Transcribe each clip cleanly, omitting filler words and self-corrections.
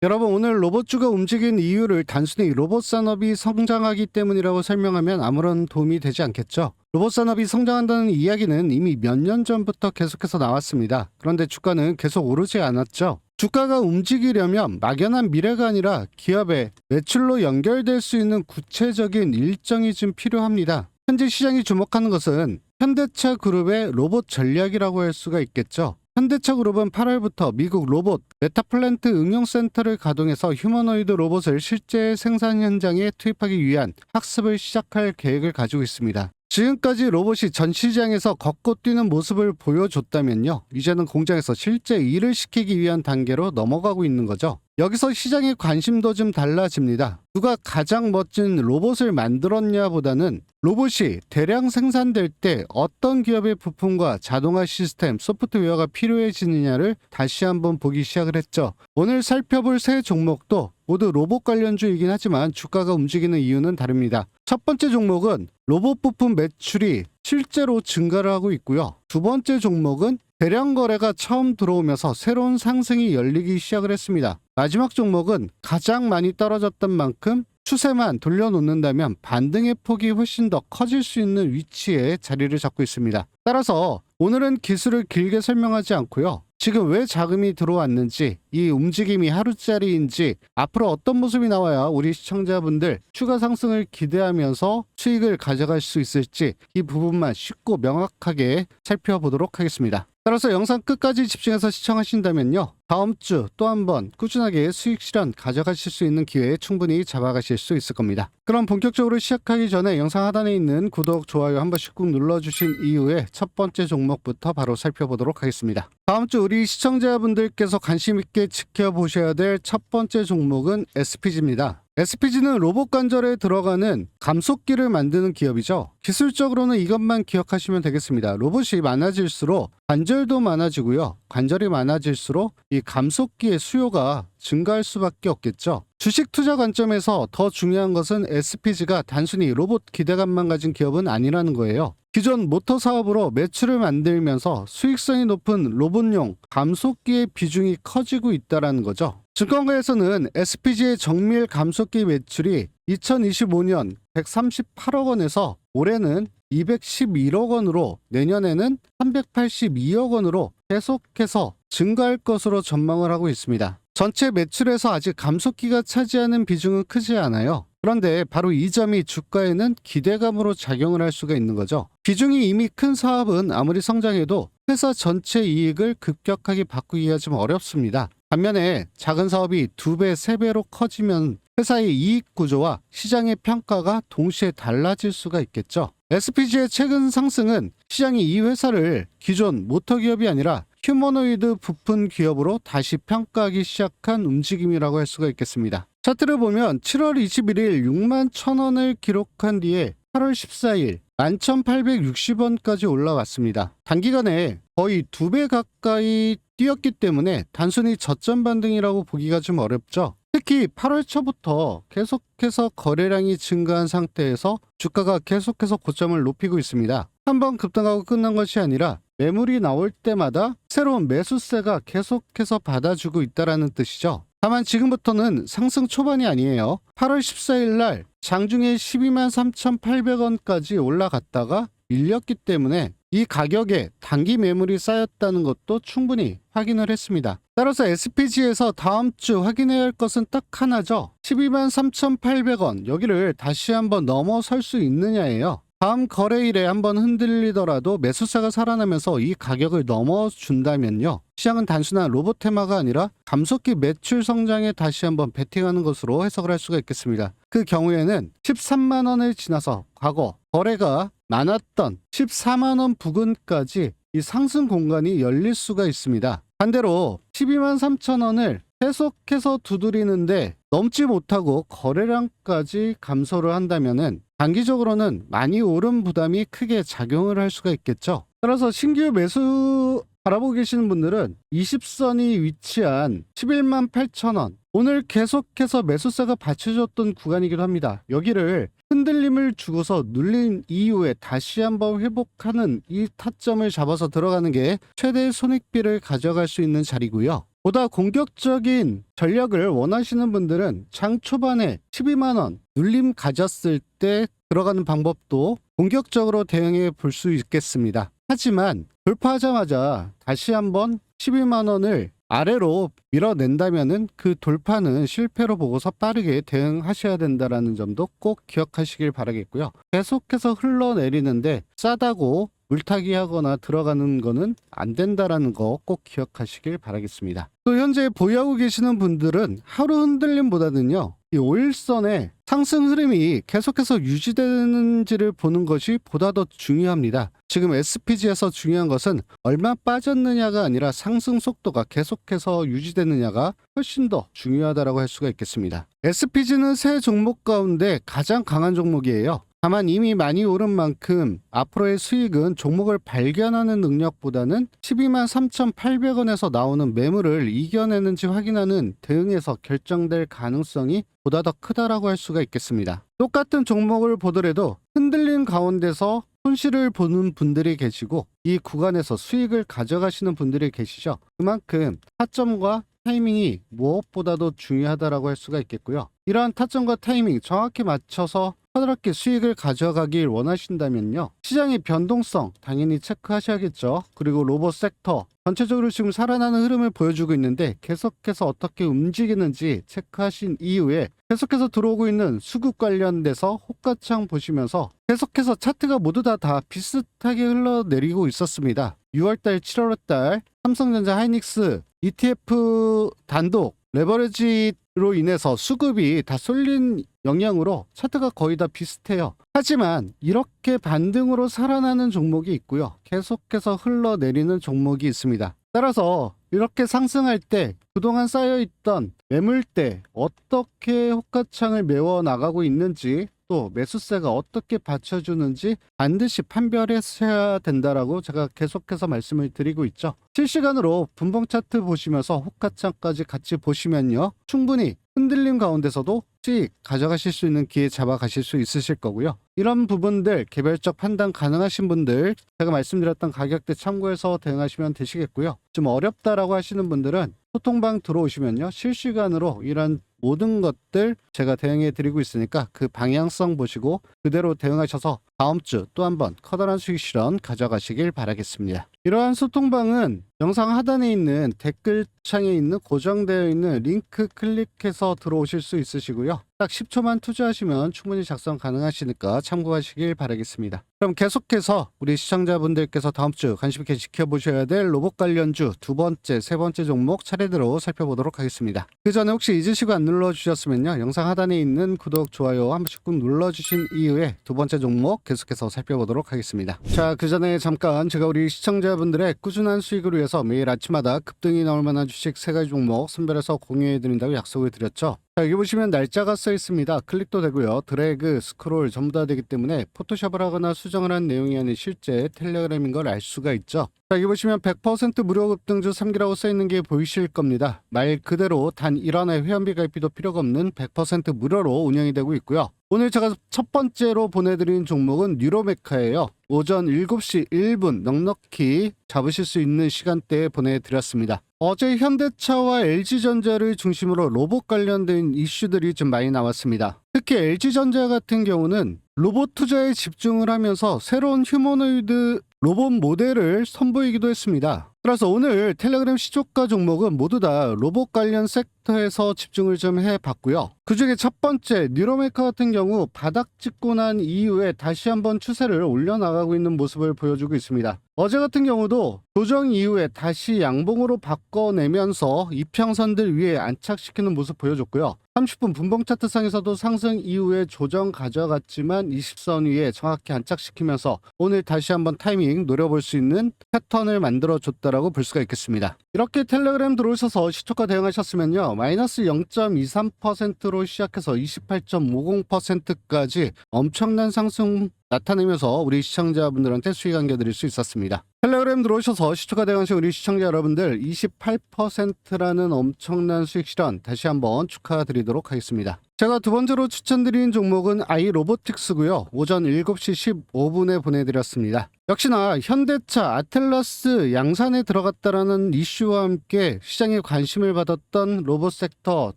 여러분, 오늘 로봇주가 움직인 이유를 단순히 로봇 산업이 성장하기 때문이라고 설명하면 아무런 도움이 되지 않겠죠. 로봇 산업이 성장한다는 이야기는 이미 몇 년 전부터 계속해서 나왔습니다. 그런데 주가는 계속 오르지 않았죠. 주가가 움직이려면 막연한 미래가 아니라 기업의 매출로 연결될 수 있는 구체적인 일정이 좀 필요합니다. 현재 시장이 주목하는 것은 현대차 그룹의 로봇 전략이라고 할 수가 있겠죠. 현대차 그룹은 8월부터 미국 로봇 메타플랜트 응용센터를 가동해서 휴머노이드 로봇을 실제 생산 현장에 투입하기 위한 학습을 시작할 계획을 가지고 있습니다. 지금까지 로봇이 전 시장에서 걷고 뛰는 모습을 보여줬다면요, 이제는 공장에서 실제 일을 시키기 위한 단계로 넘어가고 있는 거죠. 여기서 시장의 관심도 좀 달라집니다. 누가 가장 멋진 로봇을 만들었냐 보다는 로봇이 대량 생산될 때 어떤 기업의 부품과 자동화 시스템, 소프트웨어가 필요해지느냐를 다시 한번 보기 시작을 했죠. 오늘 살펴볼 세 종목도 모두 로봇 관련주이긴 하지만 주가가 움직이는 이유는 다릅니다. 첫 번째 종목은 로봇 부품 매출이 실제로 증가를 하고 있고요. 두 번째 종목은 대량 거래가 처음 들어오면서 새로운 상승이 열리기 시작을 했습니다. 마지막 종목은 가장 많이 떨어졌던 만큼 추세만 돌려놓는다면 반등의 폭이 훨씬 더 커질 수 있는 위치에 자리를 잡고 있습니다. 따라서 오늘은 기술을 길게 설명하지 않고요, 지금 왜 자금이 들어왔는지, 이 움직임이 하루짜리인지, 앞으로 어떤 모습이 나와야 우리 시청자분들 추가 상승을 기대하면서 수익을 가져갈 수 있을지, 이 부분만 쉽고 명확하게 살펴보도록 하겠습니다. 따라서 영상 끝까지 집중해서 시청하신다면요, 다음 주 또 한번 꾸준하게 수익 실현 가져가실 수 있는 기회에 충분히 잡아가실 수 있을 겁니다. 그럼 본격적으로 시작하기 전에 영상 하단에 있는 구독, 좋아요 한 번씩 꾹 눌러주신 이후에 첫 번째 종목부터 바로 살펴보도록 하겠습니다. 다음 주 우리 시청자분들께서 관심 있게 지켜보셔야 될 첫 번째 종목은 SPG입니다. SPG는 로봇 관절에 들어가는 감속기를 만드는 기업이죠. 기술적으로는 이것만 기억하시면 되겠습니다. 로봇이 많아질수록 관절도 많아지고요, 관절이 많아질수록 이 감속기의 수요가 증가할 수밖에 없겠죠. 주식 투자 관점에서 더 중요한 것은 SPG가 단순히 로봇 기대감만 가진 기업은 아니라는 거예요. 기존 모터 사업으로 매출을 만들면서 수익성이 높은 로봇용 감속기의 비중이 커지고 있다는 거죠. 증권가에서는 SPG의 정밀 감속기 매출이 2025년 138억 원에서 올해는 211억 원으로 내년에는 382억 원으로 계속해서 증가할 것으로 전망을 하고 있습니다. 전체 매출에서 아직 감속기가 차지하는 비중은 크지 않아요. 그런데 바로 이 점이 주가에는 기대감으로 작용을 할 수가 있는 거죠. 비중이 이미 큰 사업은 아무리 성장해도 회사 전체 이익을 급격하게 바꾸기가 좀 어렵습니다. 반면에 작은 사업이 2배, 3배로 커지면 회사의 이익 구조와 시장의 평가가 동시에 달라질 수가 있겠죠. SPG의 최근 상승은 시장이 이 회사를 기존 모터 기업이 아니라 휴머노이드 부품 기업으로 다시 평가하기 시작한 움직임이라고 할 수가 있겠습니다. 차트를 보면 7월 21일 6만 1,000원을 기록한 뒤에 8월 14일 11,860원까지 올라왔습니다. 단기간에 거의 2배 가까이 뛰었기 때문에 단순히 저점 반등이라고 보기가 좀 어렵죠. 특히 8월 초부터 계속해서 거래량이 증가한 상태에서 주가가 계속해서 고점을 높이고 있습니다. 한번 급등하고 끝난 것이 아니라 매물이 나올 때마다 새로운 매수세가 계속해서 받아주고 있다는 뜻이죠. 다만 지금부터는 상승 초반이 아니에요. 8월 14일 날 장중에 12만 3,800원까지 올라갔다가 밀렸기 때문에 이 가격에 단기 매물이 쌓였다는 것도 충분히 확인을 했습니다. 따라서 SPG에서 다음 주 확인해야 할 것은 딱 하나죠. 12만 3,800원 여기를 다시 한번 넘어설 수 있느냐예요. 다음 거래일에 한번 흔들리더라도 매수세가 살아나면서 이 가격을 넘어준다면요, 시장은 단순한 로봇 테마가 아니라 감속기 매출 성장에 다시 한번 베팅하는 것으로 해석을 할 수가 있겠습니다. 그 경우에는 13만 원을 지나서 과거 거래가 많았던 14만 원 부근까지 이 상승 공간이 열릴 수가 있습니다. 반대로 12만 3천 원을 계속해서 두드리는데 넘지 못하고 거래량까지 감소를 한다면은 단기적으로는 많이 오른 부담이 크게 작용을 할 수가 있겠죠. 따라서 신규 매수 바라보고 계시는 분들은 20선이 위치한 11만 8천 원, 오늘 계속해서 매수세가 받쳐줬던 구간이기도 합니다. 여기를 흔들림을 주고서 눌린 이후에 다시 한번 회복하는 이 타점을 잡아서 들어가는 게 최대의 손익비를 가져갈 수 있는 자리고요. 보다 공격적인 전략을 원하시는 분들은 장 초반에 12만원 눌림 가졌을 때 들어가는 방법도 공격적으로 대응해 볼 수 있겠습니다. 하지만 돌파하자마자 다시 한번 12만원을 아래로 밀어낸다면은 그 돌파는 실패로 보고서 빠르게 대응하셔야 된다라는 점도 꼭 기억하시길 바라겠고요. 계속해서 흘러내리는데 싸다고 물타기 하거나 들어가는 거는 안 된다라는 거 꼭 기억하시길 바라겠습니다. 또 현재 보유하고 계시는 분들은 하루 흔들림보다는요, 이 5일선의 상승 흐름이 계속해서 유지되는지를 보는 것이 보다 더 중요합니다. 지금 SPG에서 중요한 것은 얼마 빠졌느냐가 아니라 상승 속도가 계속해서 유지되느냐가 훨씬 더 중요하다고 할 수가 있겠습니다. SPG는 세 종목 가운데 가장 강한 종목이에요. 다만 이미 많이 오른 만큼 앞으로의 수익은 종목을 발견하는 능력보다는 12만 3,800원에서 나오는 매물을 이겨내는지 확인하는 대응에서 결정될 가능성이 보다 더 크다라고 할 수가 있겠습니다. 똑같은 종목을 보더라도 흔들린 가운데서 손실을 보는 분들이 계시고 이 구간에서 수익을 가져가시는 분들이 계시죠. 그만큼 타점과 타이밍이 무엇보다도 중요하다라고 할 수가 있겠고요. 이러한 타점과 타이밍 정확히 맞춰서 커다랗게 수익을 가져가길 원하신다면요, 시장의 변동성 당연히 체크하셔야겠죠. 그리고 로봇 섹터 전체적으로 지금 살아나는 흐름을 보여주고 있는데 계속해서 어떻게 움직이는지 체크하신 이후에 계속해서 들어오고 있는 수급 관련돼서 호가창 보시면서 계속해서 차트가 모두 다 비슷하게 흘러내리고 있었습니다. 6월달 7월달 삼성전자 하이닉스 ETF 단독 레버리지로 인해서 수급이 다 쏠린 영향으로 차트가 거의 다 비슷해요. 하지만 이렇게 반등으로 살아나는 종목이 있고요, 계속해서 흘러내리는 종목이 있습니다. 따라서 이렇게 상승할 때 그동안 쌓여있던 매물대 어떻게 호가창을 메워 나가고 있는지, 또 매수세가 어떻게 받쳐주는지 반드시 판별하셔야 된다라고 제가 계속해서 말씀을 드리고 있죠. 실시간으로 분봉 차트 보시면서 호가창까지 같이 보시면요, 충분히 흔들림 가운데서도 수익 가져가실 수 있는 기회 잡아가실 수 있으실 거고요. 이런 부분들 개별적 판단 가능하신 분들 제가 말씀드렸던 가격대 참고해서 대응하시면 되시겠고요. 좀 어렵다라고 하시는 분들은 소통방 들어오시면요, 실시간으로 이런 모든 것들 제가 대응해 드리고 있으니까 그 방향성 보시고 그대로 대응하셔서 다음 주 또 한번 커다란 수익 실현 가져가시길 바라겠습니다. 이러한 소통방은 영상 하단에 있는 댓글창에 있는 고정되어 있는 링크 클릭해서 들어오실 수 있으시고요. 딱 10초만 투자하시면 충분히 작성 가능하시니까 참고하시길 바라겠습니다. 그럼 계속해서 우리 시청자분들께서 다음 주 관심 있게 지켜보셔야 될 로봇 관련주 두 번째, 세 번째 종목 차례대로 살펴보도록 하겠습니다. 그 전에 혹시 잊으시고 안 눌러주셨으면요, 영상 하단에 있는 구독, 좋아요 한 번씩 꾹 눌러주신 이후에 두 번째 종목 계속해서 살펴보도록 하겠습니다. 자, 그 전에 잠깐 제가 우리 시청자분들의 꾸준한 수익을 위해서 매일 아침마다 급등이 나올 만한 주식 세 가지 종목 선별해서 공유해 드린다고 약속을 드렸죠. 자, 여기 보시면 날짜가 써 있습니다. 클릭도 되고요. 드래그, 스크롤 전부 다 되기 때문에 포토샵을 하거나 수정을 한 내용이 아닌 실제 텔레그램인 걸 알 수가 있죠. 자, 여기 보시면 100% 무료 급등주 3기라고 써 있는 게 보이실 겁니다. 말 그대로 단 1원의 회원비 가입비도 필요가 없는 100% 무료로 운영이 되고 있고요. 오늘 제가 첫 번째로 보내드린 종목은 뉴로메카예요. 오전 7시 1분 넉넉히 잡으실 수 있는 시간대에 보내드렸습니다. 어제 현대차와 LG전자를 중심으로 로봇 관련된 이슈들이 좀 많이 나왔습니다. 특히 LG전자 같은 경우는 로봇 투자에 집중을 하면서 새로운 휴머노이드 로봇 모델을 선보이기도 했습니다. 따라서 오늘 텔레그램 시초가 종목은 모두 다 로봇 관련 섹터에서 집중을 좀 해봤고요. 그중에 첫 번째 뉴로메카 같은 경우 바닥 찍고 난 이후에 다시 한번 추세를 올려나가고 있는 모습을 보여주고 있습니다. 어제 같은 경우도 조정 이후에 다시 양봉으로 바꿔내면서 이평선들 위에 안착시키는 모습 보여줬고요. 30분 분봉 차트상에서도 상승 이후에 조정 가져갔지만 20선 위에 정확히 안착시키면서 오늘 다시 한번 타이밍 노려볼 수 있는 패턴을 만들어줬다라고 볼 수가 있겠습니다. 이렇게 텔레그램 들어오셔서 시초가 대응하셨으면요, 마이너스 0.23%로 시작해서 28.50%까지 엄청난 상승 나타내면서 우리 시청자분들한테 수익 안겨드릴 수 있었습니다. 텔레그램 들어오셔서 시초가 대응하신 우리 시청자 여러분들 28%라는 엄청난 수익 실현 다시 한번 축하드리도록 하겠습니다. 제가 두 번째로 추천드린 종목은 아이로보틱스고요. 오전 7시 15분에 보내드렸습니다. 역시나 현대차, 아틀라스, 양산에 들어갔다라는 이슈와 함께 시장에 관심을 받았던 로봇 섹터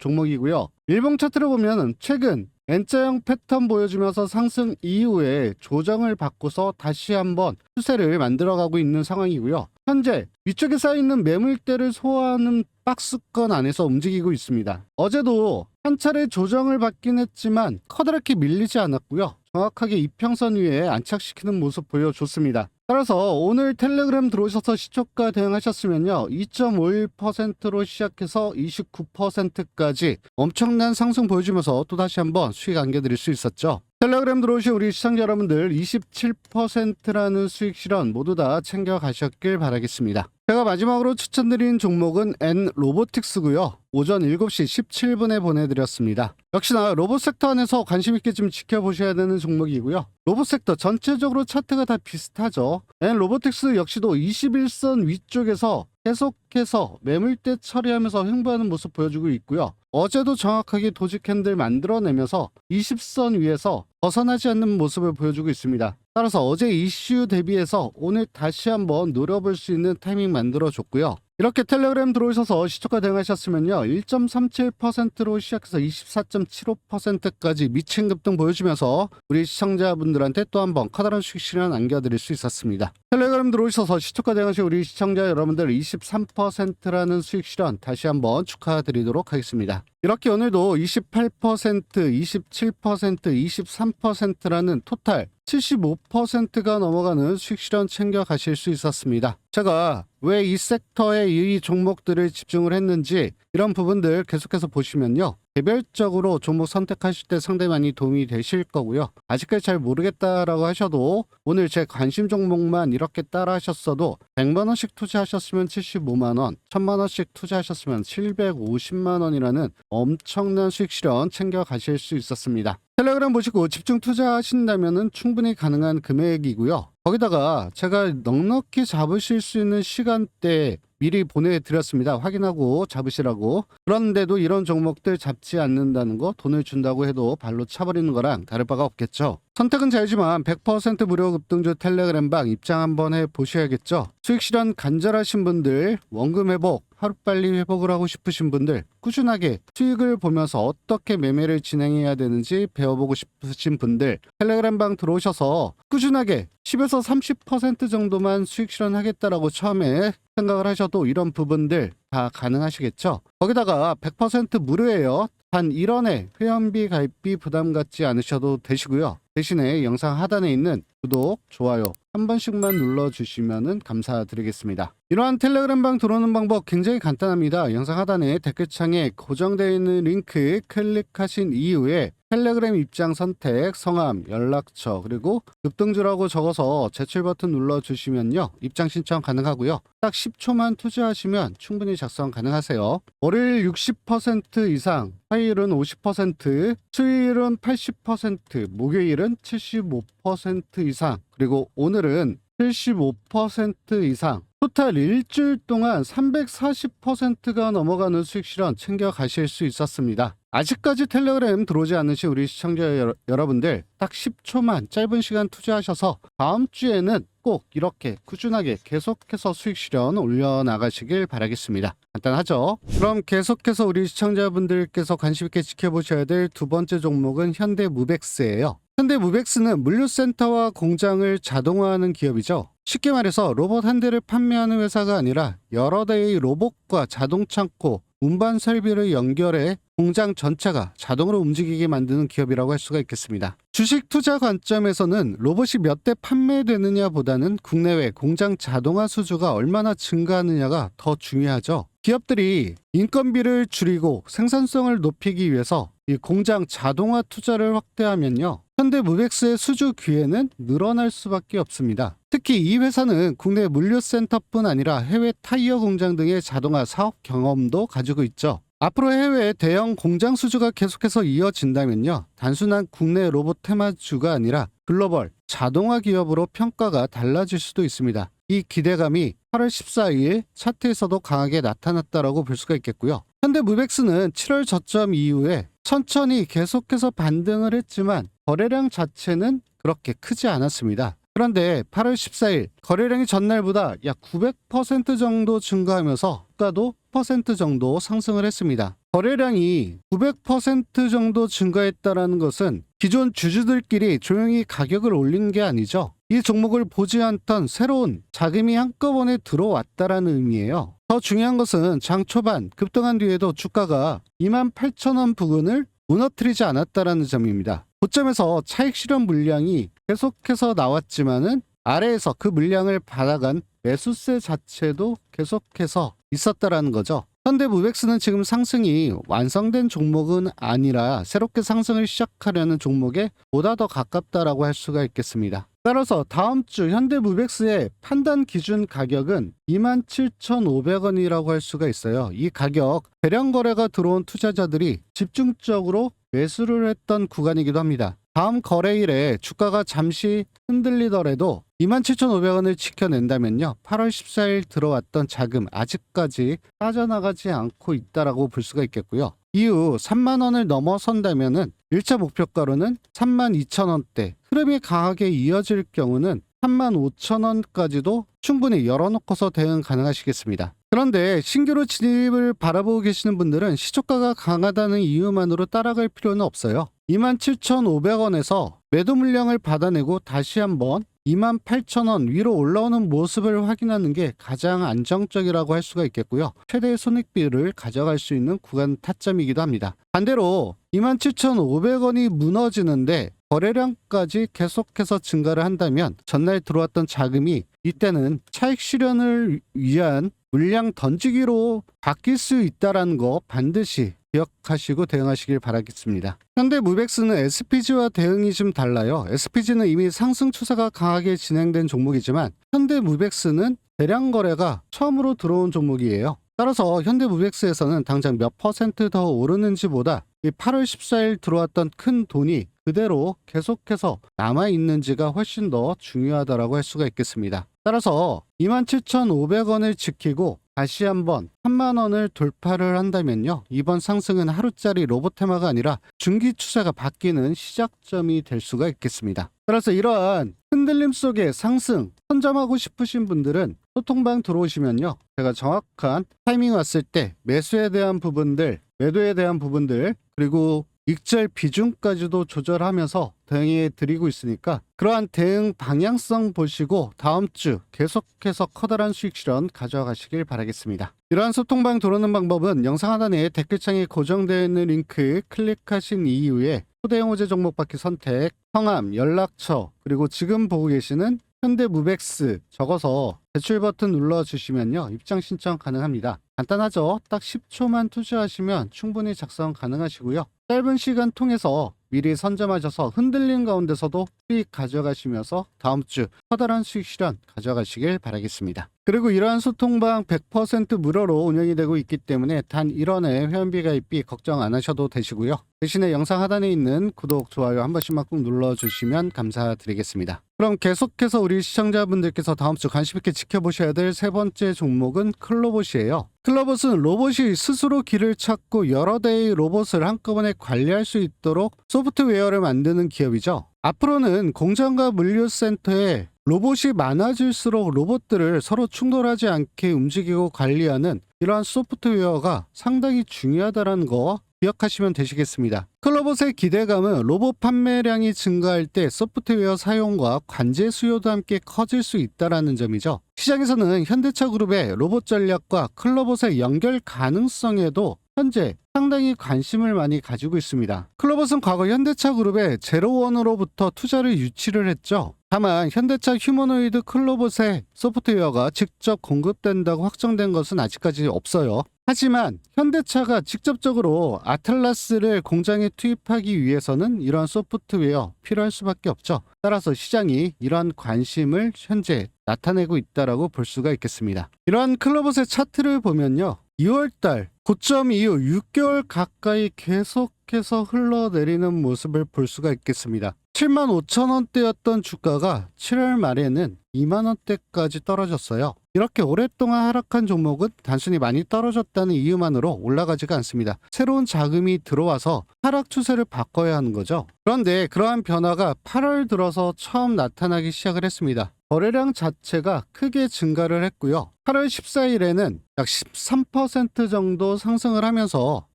종목이고요. 일봉 차트를 보면 최근 N자형 패턴 보여주면서 상승 이후에 조정을 받고서 다시 한번 추세를 만들어가고 있는 상황이고요. 현재 위쪽에 쌓여있는 매물대를 소화하는 박스권 안에서 움직이고 있습니다. 어제도 한 차례 조정을 받긴 했지만 커다랗게 밀리지 않았고요. 정확하게 이평선 위에 안착시키는 모습 보여줬습니다. 따라서 오늘 텔레그램 들어오셔서 시초가 대응하셨으면요, 2.51%로 시작해서 29%까지 엄청난 상승 보여주면서 또다시 한번 수익 안겨드릴 수 있었죠. 텔레그램 들어오신 우리 시청자 여러분들 27%라는 수익 실현 모두 다 챙겨가셨길 바라겠습니다. 제가 마지막으로 추천드린 종목은 N로보틱스고요. 오전 7시 17분에 보내드렸습니다. 역시나 로봇 섹터 안에서 관심있게 좀 지켜보셔야 되는 종목이고요. 로봇 섹터 전체적으로 차트가 다 비슷하죠. N로보틱스 역시도 21선 위쪽에서 계속해서 매물대 처리하면서 횡보하는 모습 보여주고 있고요. 어제도 정확하게 도지 캔들 만들어내면서 20선 위에서 벗어나지 않는 모습을 보여주고 있습니다. 따라서 어제 이슈 대비해서 오늘 다시 한번 노려볼 수 있는 타이밍 만들어줬고요. 이렇게 텔레그램 들어오셔서 시초가 대응하셨으면요, 1.37%로 시작해서 24.75%까지 미친 급등 보여주면서 우리 시청자분들한테 또 한번 커다란 수익 실현 안겨드릴 수 있었습니다. 텔레그램 들어오셔서 시초가 대응하신 우리 시청자 여러분들 23%라는 수익 실현 다시 한번 축하드리도록 하겠습니다. 이렇게 오늘도 28%, 27%, 23%라는 토탈 75%가 넘어가는 수익 실현 챙겨 가실 수 있었습니다. 제가 왜 이 섹터에 이 종목들을 집중을 했는지 이런 부분들 계속해서 보시면요, 개별적으로 종목 선택하실 때 상당히 많이 도움이 되실 거고요. 아직까지 잘 모르겠다라고 하셔도 오늘 제 관심 종목만 이렇게 따라 하셨어도 100만원씩 투자하셨으면 75만원, 1000만원씩 투자하셨으면 750만원이라는 엄청난 수익 실현 챙겨 가실 수 있었습니다. 텔레그램 보시고 집중 투자하신다면 충분히 가능한 금액이고요. 거기다가 제가 넉넉히 잡으실 수 있는 시간대 미리 보내드렸습니다. 확인하고 잡으시라고. 그런데도 이런 종목들 잡지 않는다는 거, 돈을 준다고 해도 발로 차버리는 거랑 다를 바가 없겠죠. 선택은 자유지만 100% 무료 급등주 텔레그램방 입장 한번 해보셔야겠죠. 수익 실현 간절하신 분들, 원금 회복, 하루빨리 회복을 하고 싶으신 분들, 꾸준하게 수익을 보면서 어떻게 매매를 진행해야 되는지 배워보고 싶으신 분들, 텔레그램방 들어오셔서 꾸준하게 10에서 30% 정도만 수익 실현하겠다라고 처음에 생각을 하셔도 이런 부분들 다 가능하시겠죠. 거기다가 100% 무료예요. 단 1원의 회원비 가입비 부담 갖지 않으셔도 되시고요. 대신에 영상 하단에 있는 구독, 좋아요 한 번씩만 눌러주시면 감사드리겠습니다. 이러한 텔레그램방 들어오는 방법 굉장히 간단합니다. 영상 하단에 댓글창에 고정되어 있는 링크 클릭하신 이후에 텔레그램 입장 선택, 성함, 연락처, 그리고 급등주라고 적어서 제출 버튼 눌러주시면요, 입장 신청 가능하고요. 딱 10초만 투자하시면 충분히 작성 가능하세요. 월요일 60% 이상, 화요일은 50%, 수요일은 80%, 목요일은 75% 이상, 그리고 오늘은 75% 이상, 토탈 일주일 동안 340%가 넘어가는 수익 실현 챙겨 가실 수 있었습니다. 아직까지 텔레그램 들어오지 않으신 우리 시청자 여러분들 딱 10초만 짧은 시간 투자하셔서 다음 주에는 꼭 이렇게 꾸준하게 계속해서 수익 실현 올려나가시길 바라겠습니다. 간단하죠? 그럼 계속해서 우리 시청자분들께서 관심 있게 지켜보셔야 될 두 번째 종목은 현대무벡스예요. 현대무벡스는 물류센터와 공장을 자동화하는 기업이죠. 쉽게 말해서 로봇 한 대를 판매하는 회사가 아니라 여러 대의 로봇과 자동 창고, 운반 설비를 연결해 공장 전체가 자동으로 움직이게 만드는 기업이라고 할 수가 있겠습니다. 주식 투자 관점에서는 로봇이 몇 대 판매되느냐 보다는 국내외 공장 자동화 수주가 얼마나 증가하느냐가 더 중요하죠. 기업들이 인건비를 줄이고 생산성을 높이기 위해서 이 공장 자동화 투자를 확대하면요, 현대무벡스의 수주 기회는 늘어날 수밖에 없습니다. 특히 이 회사는 국내 물류센터뿐 아니라 해외 타이어 공장 등의 자동화 사업 경험도 가지고 있죠. 앞으로 해외 대형 공장 수주가 계속해서 이어진다면요, 단순한 국내 로봇 테마주가 아니라 글로벌 자동화 기업으로 평가가 달라질 수도 있습니다. 이 기대감이 8월 14일 차트에서도 강하게 나타났다라고 볼 수가 있겠고요. 현대무벡스는 7월 저점 이후에 천천히 계속해서 반등을 했지만 거래량 자체는 그렇게 크지 않았습니다. 그런데 8월 14일 거래량이 전날보다 약 900% 정도 증가하면서 주가도 10% 정도 상승을 했습니다. 거래량이 900% 정도 증가했다는 것은 기존 주주들끼리 조용히 가격을 올린 게 아니죠. 이 종목을 보지 않던 새로운 자금이 한꺼번에 들어왔다라는 의미예요. 더 중요한 것은 장 초반 급등한 뒤에도 주가가 28,000원 부근을 무너뜨리지 않았다라는 점입니다. 고점에서 차익 실현 물량이 계속해서 나왔지만은 아래에서 그 물량을 받아간 매수세 자체도 계속해서 있었다라는 거죠. 현대무백스는 지금 상승이 완성된 종목은 아니라 새롭게 상승을 시작하려는 종목에 보다 더 가깝다라고 할 수가 있겠습니다. 따라서 다음 주 현대무백스의 판단 기준 가격은 27,500원이라고 할 수가 있어요. 이 가격 대량 거래가 들어온 투자자들이 집중적으로 매수를 했던 구간이기도 합니다. 다음 거래일에 주가가 잠시 흔들리더라도 27,500원을 지켜낸다면요. 8월 14일 들어왔던 자금 아직까지 빠져나가지 않고 있다라고 볼 수가 있겠고요. 이후 3만 원을 넘어선다면은 1차 목표가로는 32,000원대, 흐름이 강하게 이어질 경우는 35,000원까지도 충분히 열어놓고서 대응 가능하시겠습니다. 그런데 신규로 진입을 바라보고 계시는 분들은 시초가가 강하다는 이유만으로 따라갈 필요는 없어요. 27,500원에서 매도 물량을 받아내고 다시 한번 28,000원 위로 올라오는 모습을 확인하는 게 가장 안정적이라고 할 수가 있겠고요. 최대의 손익비를 가져갈 수 있는 구간 타점이기도 합니다. 반대로 27,500원이 무너지는데 거래량까지 계속해서 증가를 한다면 전날 들어왔던 자금이 이때는 차익 실현을 위한 물량 던지기로 바뀔 수 있다는 거 반드시 기억하시고 대응하시길 바라겠습니다. 현대무백스는 SPG와 대응이 좀 달라요. SPG는 이미 상승 추세가 강하게 진행된 종목이지만 현대무백스는 대량 거래가 처음으로 들어온 종목이에요. 따라서 현대무백스에서는 당장 몇 퍼센트 더 오르는지보다 이 8월 14일 들어왔던 큰 돈이 그대로 계속해서 남아있는지가 훨씬 더 중요하다고 할 수가 있겠습니다. 따라서 27,500원을 지키고 다시 한번 3만 원을 돌파를 한다면요. 이번 상승은 하루짜리 로봇 테마가 아니라 중기 추세가 바뀌는 시작점이 될 수가 있겠습니다. 따라서 이러한 흔들림 속의 상승 선점하고 싶으신 분들은 소통방 들어오시면요. 제가 정확한 타이밍 왔을 때 매수에 대한 부분들, 매도에 대한 부분들, 그리고 익절 비중까지도 조절하면서 대응해 드리고 있으니까 그러한 대응 방향성 보시고 다음 주 계속해서 커다란 수익 실현 가져가시길 바라겠습니다. 이러한 소통방 들어오는 방법은 영상 하단에 댓글창에 고정되어 있는 링크 클릭하신 이후에 초대형 호재 종목 받기 선택, 성함, 연락처, 그리고 지금 보고 계시는 현대무백스 적어서 제출 버튼 눌러주시면요. 입장 신청 가능합니다. 간단하죠? 딱 10초만 투자하시면 충분히 작성 가능하시고요. 짧은 시간 통해서 미리 선점하셔서 흔들린 가운데서도 수익 가져가시면서 다음 주 커다란 수익 실현 가져가시길 바라겠습니다. 그리고 이러한 소통방 100% 무료로 운영이 되고 있기 때문에 단 1원의 회원비 가입비 걱정 안 하셔도 되시고요. 대신에 영상 하단에 있는 구독, 좋아요 한 번씩만 꼭 눌러주시면 감사드리겠습니다. 그럼 계속해서 우리 시청자분들께서 다음 주 관심 있게 지켜보셔야 될 세 번째 종목은 클로봇이에요. 클로봇은 로봇이 스스로 길을 찾고 여러 대의 로봇을 한꺼번에 관리할 수 있도록 소프트웨어를 만드는 기업이죠. 앞으로는 공장과 물류센터에 로봇이 많아질수록 로봇들을 서로 충돌하지 않게 움직이고 관리하는 이러한 소프트웨어가 상당히 중요하다는 거 기억하시면 되시겠습니다. 클로봇의 기대감은 로봇 판매량이 증가할 때 소프트웨어 사용과 관제 수요도 함께 커질 수 있다는 점이죠. 시장에서는 현대차 그룹의 로봇 전략과 클로봇의 연결 가능성에도 현재 상당히 관심을 많이 가지고 있습니다. 클로봇은 과거 현대차 그룹의 제로원으로부터 투자를 유치를 했죠. 다만 현대차 휴머노이드 클로봇의 소프트웨어가 직접 공급된다고 확정된 것은 아직까지 없어요. 하지만 현대차가 직접적으로 아틀라스를 공장에 투입하기 위해서는 이러한 소프트웨어 필요할 수밖에 없죠. 따라서 시장이 이러한 관심을 현재 나타내고 있다고 볼 수가 있겠습니다. 이러한 클로봇의 차트를 보면요. 2월달 고점 이후 6개월 가까이 계속해서 흘러내리는 모습을 볼 수가 있겠습니다. 75,000원대였던 주가가 7월 말에는 2만원대까지 떨어졌어요. 이렇게 오랫동안 하락한 종목은 단순히 많이 떨어졌다는 이유만으로 올라가지가 않습니다. 새로운 자금이 들어와서 하락 추세를 바꿔야 하는 거죠. 그런데 그러한 변화가 8월 들어서 처음 나타나기 시작을 했습니다. 거래량 자체가 크게 증가를 했고요. 8월 14일에는 약 13% 정도 상승을 하면서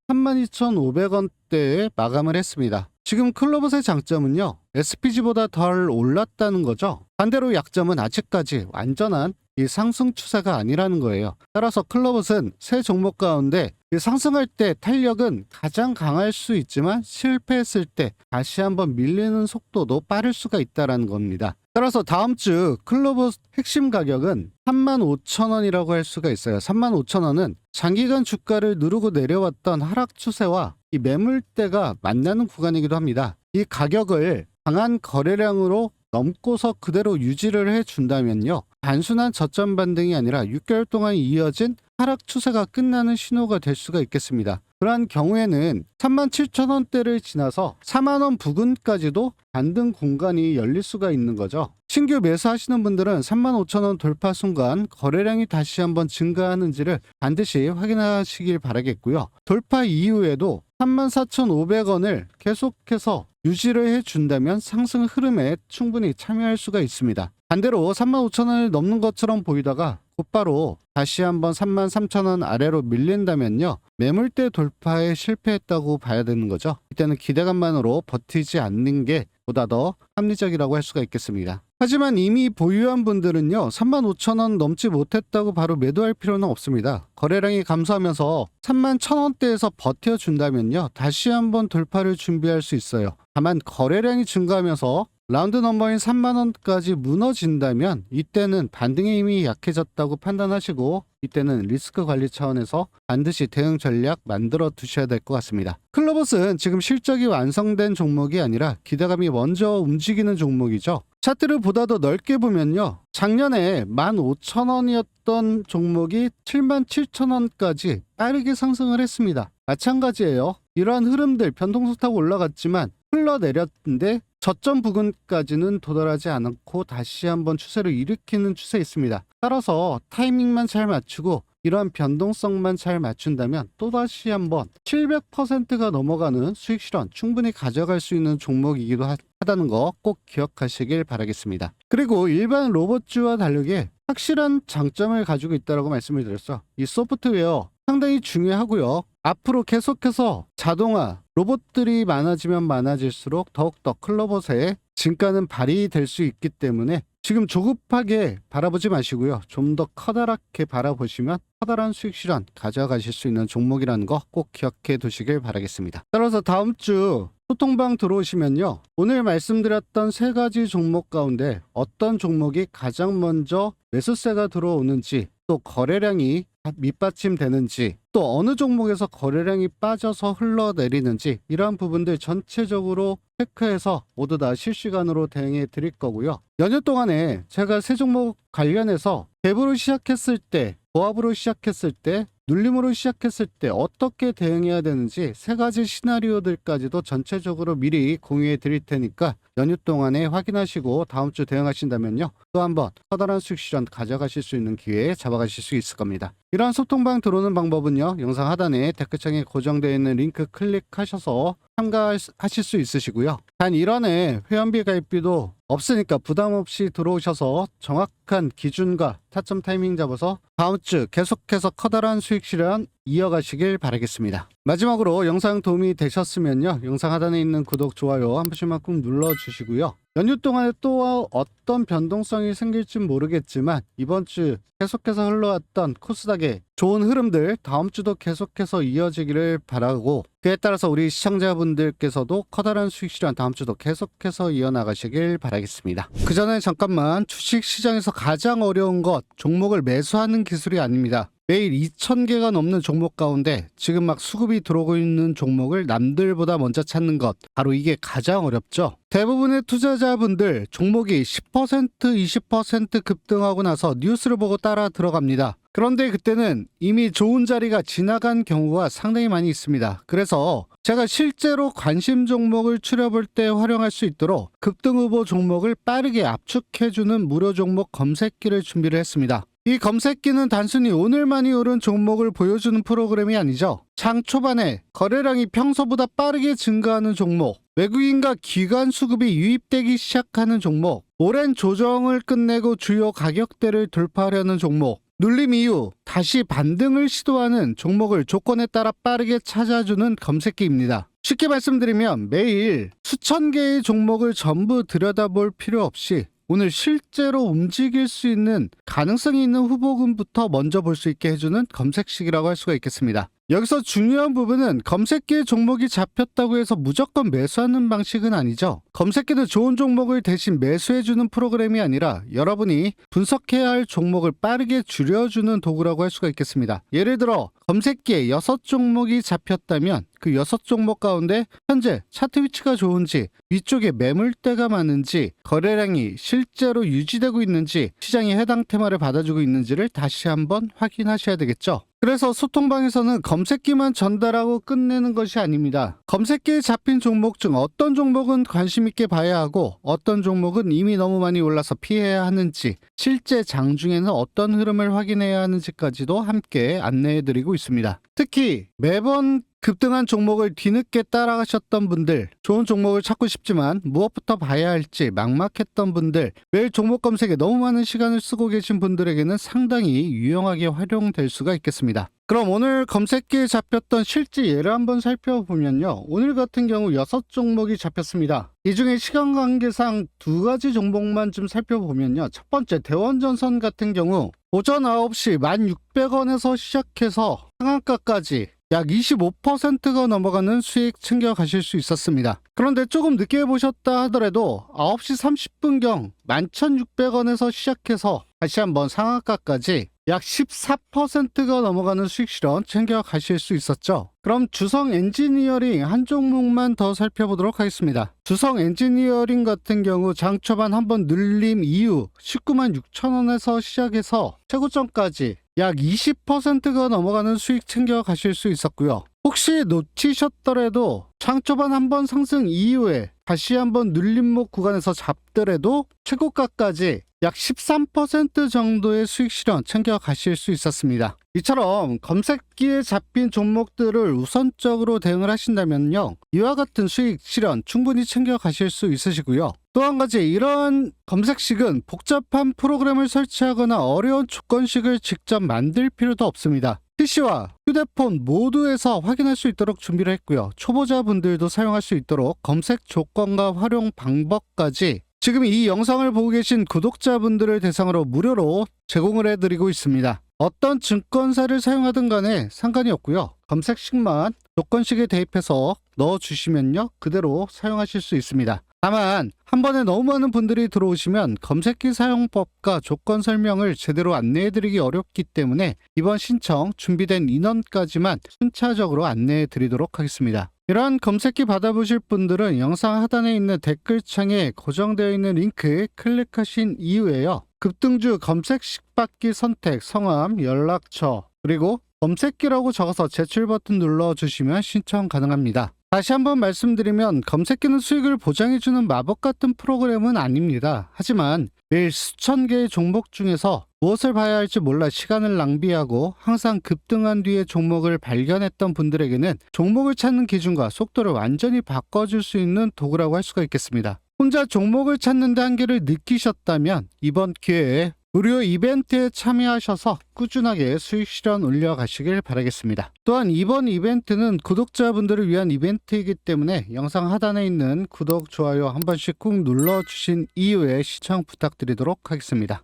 32,500원대에 마감을 했습니다. 지금 클로봇의 장점은요, SPG보다 덜 올랐다는 거죠. 반대로 약점은 아직까지 완전한 이 상승 추세가 아니라는 거예요. 따라서 클로봇은 세 종목 가운데 상승할 때 탄력은 가장 강할 수 있지만 실패했을 때 다시 한번 밀리는 속도도 빠를 수가 있다는 겁니다. 따라서 다음 주 클로봇 핵심 가격은 35,000원이라고 할 수가 있어요. 35,000원은 장기간 주가를 누르고 내려왔던 하락 추세와 이 매물대가 만나는 구간이기도 합니다. 이 가격을 강한 거래량으로 넘고서 그대로 유지를 해준다면요, 단순한 저점 반등이 아니라 6개월 동안 이어진 하락 추세가 끝나는 신호가 될 수가 있겠습니다. 그러한 경우에는 37,000원대를 지나서 4만원 부근까지도 반등 공간이 열릴 수가 있는 거죠. 신규 매수하시는 분들은 35,000원 돌파 순간 거래량이 다시 한번 증가하는지를 반드시 확인하시길 바라겠고요. 돌파 이후에도 34,500원을 계속해서 유지를 해준다면 상승 흐름에 충분히 참여할 수가 있습니다. 반대로 35,000원을 넘는 것처럼 보이다가 곧바로 다시 한번 33,000원 아래로 밀린다면요, 매물대 돌파에 실패했다고 봐야 되는 거죠. 이때는 기대감만으로 버티지 않는 게 보다 더 합리적이라고 할 수가 있겠습니다. 하지만 이미 보유한 분들은요, 35,000원 넘지 못했다고 바로 매도할 필요는 없습니다. 거래량이 감소하면서 31,000원대에서 버텨준다면요, 다시 한번 돌파를 준비할 수 있어요. 다만 거래량이 증가하면서 라운드 넘버인 3만원까지 무너진다면 이때는 반등의 힘이 약해졌다고 판단하시고, 이때는 리스크 관리 차원에서 반드시 대응 전략 만들어 두셔야 될 것 같습니다. 클로봇은 지금 실적이 완성된 종목이 아니라 기대감이 먼저 움직이는 종목이죠. 차트를 보다 더 넓게 보면요, 작년에 15,000원이었던 종목이 77,000원까지 빠르게 상승을 했습니다. 마찬가지예요. 이러한 흐름들 변동성 타고 올라갔지만 흘러내렸는데 저점 부근까지는 도달하지 않고 다시 한번 추세를 일으키는 추세에 있습니다. 따라서 타이밍만 잘 맞추고 이러한 변동성만 잘 맞춘다면 또다시 한번 700%가 넘어가는 수익 실현 충분히 가져갈 수 있는 종목이기도 하다는 거 꼭 기억하시길 바라겠습니다. 그리고 일반 로봇주와 다르게 확실한 장점을 가지고 있다고 말씀을 드렸어. 이 소프트웨어 상당히 중요하고요. 앞으로 계속해서 자동화, 로봇들이 많아지면 많아질수록 더욱더 클로봇의 진가는 발휘될 수 있기 때문에 지금 조급하게 바라보지 마시고요. 좀 더 커다랗게 바라보시면 커다란 수익 실현 가져가실 수 있는 종목이라는 거 꼭 기억해 두시길 바라겠습니다. 따라서 다음 주 소통방 들어오시면요, 오늘 말씀드렸던 세 가지 종목 가운데 어떤 종목이 가장 먼저 매수세가 들어오는지, 또 거래량이 밑받침되는지, 또 어느 종목에서 거래량이 빠져서 흘러내리는지, 이러한 부분들 전체적으로 체크해서 모두 다 실시간으로 대응해 드릴 거고요. 연휴 동안에 제가 세 종목 관련해서 갭으로 시작했을 때, 보합으로 시작했을 때, 눌림으로 시작했을 때 어떻게 대응해야 되는지 세 가지 시나리오들까지도 전체적으로 미리 공유해 드릴 테니까 연휴 동안에 확인하시고 다음 주 대응하신다면요, 또 한번 커다란 수익 실현 가져가실 수 있는 기회 잡아가실 수 있을 겁니다. 이러한 소통방 들어오는 방법은요, 영상 하단에 댓글창에 고정되어 있는 링크 클릭하셔서 참가하실 수 있으시고요. 단 1원의 회원비 가입비도 없으니까 부담 없이 들어오셔서 정확한 기준과 타점 타이밍 잡아서 다음 주 계속해서 커다란 수익 실현 이어가시길 바라겠습니다. 마지막으로 영상 도움이 되셨으면요, 영상 하단에 있는 구독, 좋아요 한 번씩만 꾹 눌러주시고요. 연휴 동안에 또 어떤 변동성이 생길지 모르겠지만 이번 주 계속해서 흘러왔던 코스닥의 좋은 흐름들 다음 주도 계속해서 이어지기를 바라고, 그에 따라서 우리 시청자분들께서도 커다란 수익 실현 다음 주도 계속해서 이어나가시길 바라겠습니다. 그 전에 잠깐만, 주식 시장에서 가장 어려운 것 종목을 매수하는 기술이 아닙니다. 매일 2,000개가 넘는 종목 가운데 지금 막 수급이 들어오고 있는 종목을 남들보다 먼저 찾는 것, 바로 이게 가장 어렵죠. 대부분의 투자자분들 종목이 10%, 20% 급등하고 나서 뉴스를 보고 따라 들어갑니다. 그런데 그때는 이미 좋은 자리가 지나간 경우가 상당히 많이 있습니다. 그래서 제가 실제로 관심 종목을 추려볼 때 활용할 수 있도록 급등 후보 종목을 빠르게 압축해주는 무료 종목 검색기를 준비를 했습니다. 이 검색기는 단순히 오늘만이 오른 종목을 보여주는 프로그램이 아니죠. 장 초반에 거래량이 평소보다 빠르게 증가하는 종목, 외국인과 기관 수급이 유입되기 시작하는 종목, 오랜 조정을 끝내고 주요 가격대를 돌파하려는 종목, 눌림 이후 다시 반등을 시도하는 종목을 조건에 따라 빠르게 찾아주는 검색기입니다. 쉽게 말씀드리면 매일 수천 개의 종목을 전부 들여다볼 필요 없이 오늘 실제로 움직일 수 있는 가능성이 있는 후보군부터 먼저 볼 수 있게 해주는 검색식이라고 할 수가 있겠습니다. 여기서 중요한 부분은 검색기에 종목이 잡혔다고 해서 무조건 매수하는 방식은 아니죠. 검색기는 좋은 종목을 대신 매수해주는 프로그램이 아니라 여러분이 분석해야 할 종목을 빠르게 줄여주는 도구라고 할 수가 있겠습니다. 예를 들어 검색기에 6종목이 잡혔다면 그 6종목 가운데 현재 차트 위치가 좋은지, 위쪽에 매물대가 많은지, 거래량이 실제로 유지되고 있는지, 시장이 해당 테마를 받아주고 있는지를 다시 한번 확인하셔야 되겠죠. 그래서 소통방에서는 검색기만 전달하고 끝내는 것이 아닙니다. 검색기에 잡힌 종목 중 어떤 종목은 관심 있게 봐야 하고 어떤 종목은 이미 너무 많이 올라서 피해야 하는지, 실제 장중에는 어떤 흐름을 확인해야 하는지까지도 함께 안내해드리고 있습니다. 특히 매번 급등한 종목을 뒤늦게 따라가셨던 분들, 좋은 종목을 찾고 싶지만 무엇부터 봐야 할지 막막했던 분들, 매일 종목 검색에 너무 많은 시간을 쓰고 계신 분들에게는 상당히 유용하게 활용될 수가 있겠습니다. 그럼 오늘 검색기에 잡혔던 실제 예를 한번 살펴보면요. 오늘 같은 경우 6종목이 잡혔습니다. 이 중에 시간 관계상 2가지 종목만 좀 살펴보면요. 첫 번째 대원전선 같은 경우 오전 9시 1,600원에서 시작해서 상한가까지 약 25%가 넘어가는 수익 챙겨가실 수 있었습니다. 그런데 조금 늦게 보셨다 하더라도 9시 30분경 11,600원에서 시작해서 다시 한번 상한가까지 약 14%가 넘어가는 수익 실현 챙겨가실 수 있었죠. 그럼 주성 엔지니어링 한 종목만 더 살펴보도록 하겠습니다. 주성 엔지니어링 같은 경우 장 초반 한번 눌림 이후 196,000원에서 시작해서 최고점까지 약 20%가 넘어가는 수익 챙겨가실 수 있었고요. 혹시 놓치셨더라도 장 초반 한번 상승 이후에 다시 한번 눌림목 구간에서 잡더라도 최고가까지 약 13% 정도의 수익 실현 챙겨가실 수 있었습니다. 이처럼 검색기에 잡힌 종목들을 우선적으로 대응을 하신다면요, 이와 같은 수익 실현 충분히 챙겨가실 수 있으시고요. 또 한 가지, 이러한 검색식은 복잡한 프로그램을 설치하거나 어려운 조건식을 직접 만들 필요도 없습니다. PC와 휴대폰 모두에서 확인할 수 있도록 준비를 했고요. 초보자분들도 사용할 수 있도록 검색 조건과 활용 방법까지 지금 이 영상을 보고 계신 구독자분들을 대상으로 무료로 제공을 해드리고 있습니다. 어떤 증권사를 사용하든 간에 상관이 없고요. 검색식만 조건식에 대입해서 넣어주시면요, 그대로 사용하실 수 있습니다. 다만 한 번에 너무 많은 분들이 들어오시면 검색기 사용법과 조건 설명을 제대로 안내해드리기 어렵기 때문에 이번 신청 준비된 인원까지만 순차적으로 안내해드리도록 하겠습니다. 이러한 검색기 받아보실 분들은 영상 하단에 있는 댓글창에 고정되어 있는 링크 클릭하신 이후에요, 급등주 검색식 받기 선택, 성함, 연락처, 그리고 검색기라고 적어서 제출 버튼 눌러주시면 신청 가능합니다. 다시 한번 말씀드리면 검색기는 수익을 보장해주는 마법 같은 프로그램은 아닙니다. 하지만 매일 수천 개의 종목 중에서 무엇을 봐야 할지 몰라 시간을 낭비하고 항상 급등한 뒤에 종목을 발견했던 분들에게는 종목을 찾는 기준과 속도를 완전히 바꿔줄 수 있는 도구라고 할 수가 있겠습니다. 혼자 종목을 찾는 데 한계를 느끼셨다면 이번 기회에 무료 이벤트에 참여하셔서 꾸준하게 수익 실현 올려가시길 바라겠습니다. 또한 이번 이벤트는 구독자분들을 위한 이벤트이기 때문에 영상 하단에 있는 구독, 좋아요 한 번씩 꾹 눌러주신 이후에 시청 부탁드리도록 하겠습니다.